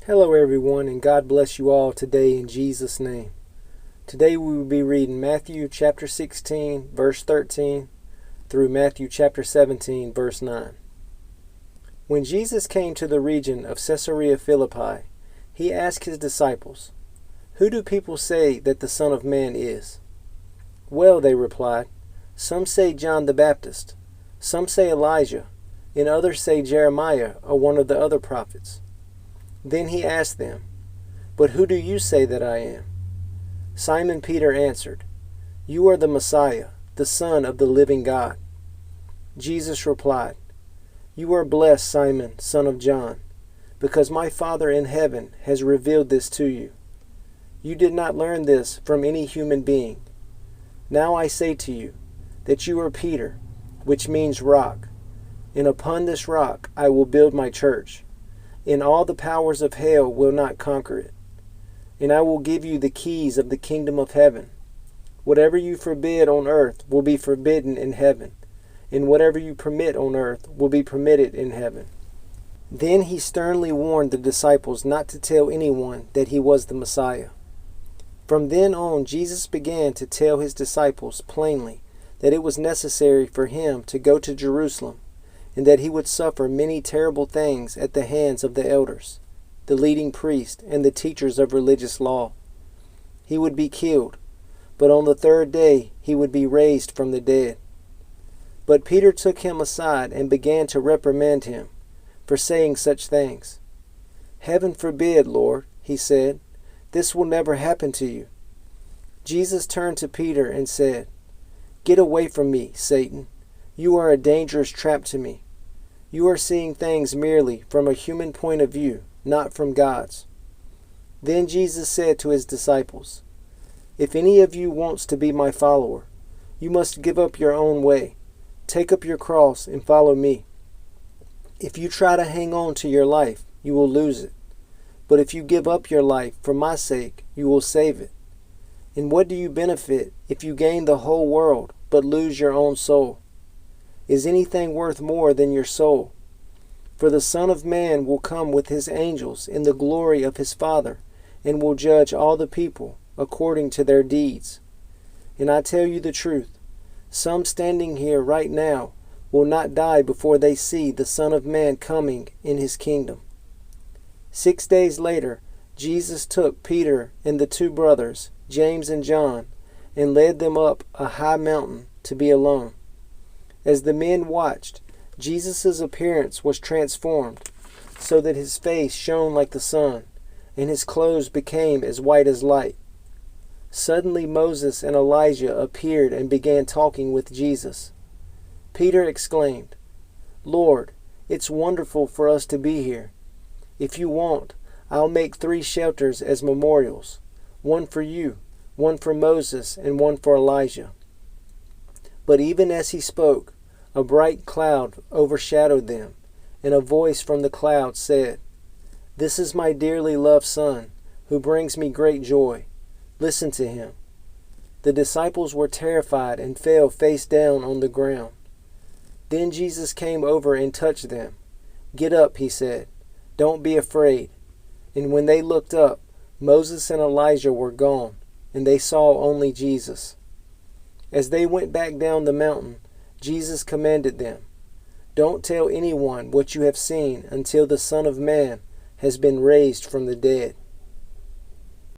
Hello everyone, and God bless you all today in Jesus' name. Today we will be reading Matthew chapter 16 verse 13 through Matthew chapter 17 verse 9. When Jesus came to the region of Caesarea Philippi, he asked his disciples, "Who do people say that the Son of Man is?" "Well," they replied, "some say John the Baptist, some say Elijah, and others say Jeremiah or one of the other prophets." Then he asked them, "But who do you say that I am?" Simon Peter answered, "You are the Messiah, the Son of the living God." Jesus replied, "You are blessed, Simon, son of John, because my Father in heaven has revealed this to you. You did not learn this from any human being. Now I say to you that you are Peter, which means rock, and upon this rock I will build my church, and all the powers of hell will not conquer it. And I will give you the keys of the kingdom of heaven. Whatever you forbid on earth will be forbidden in heaven, and whatever you permit on earth will be permitted in heaven." Then he sternly warned the disciples not to tell anyone that he was the Messiah. From then on, Jesus began to tell his disciples plainly that it was necessary for him to go to Jerusalem, and that he would suffer many terrible things at the hands of the elders, the leading priests, and the teachers of religious law. He would be killed, but on the third day he would be raised from the dead. But Peter took him aside and began to reprimand him for saying such things. "Heaven forbid, Lord," he said, "this will never happen to you." Jesus turned to Peter and said, "Get away from me, Satan. You are a dangerous trap to me. You are seeing things merely from a human point of view, not from God's." Then Jesus said to his disciples, "If any of you wants to be my follower, you must give up your own way, take up your cross, and follow me. If you try to hang on to your life, you will lose it. But if you give up your life for my sake, you will save it. And what do you benefit if you gain the whole world but lose your own soul? Is anything worth more than your soul? For the Son of Man will come with his angels in the glory of his Father, and will judge all the people according to their deeds. And I tell you the truth, some standing here right now will not die before they see the Son of Man coming in his kingdom." 6 days later, Jesus took Peter and the two brothers, James and John, and led them up a high mountain to be alone. As the men watched, Jesus' appearance was transformed, so that his face shone like the sun, and his clothes became as white as light. Suddenly Moses and Elijah appeared and began talking with Jesus. Peter exclaimed, "Lord, it's wonderful for us to be here. If you want, I'll make 3 shelters as memorials, one for you, one for Moses, and one for Elijah." But even as he spoke, a bright cloud overshadowed them, and a voice from the cloud said, "This is my dearly loved Son, who brings me great joy. Listen to him." The disciples were terrified and fell face down on the ground. Then Jesus came over and touched them. "Get up," he said. "Don't be afraid." And when they looked up, Moses and Elijah were gone, and they saw only Jesus. As they went back down the mountain, Jesus commanded them, "Don't tell anyone what you have seen until the Son of Man has been raised from the dead."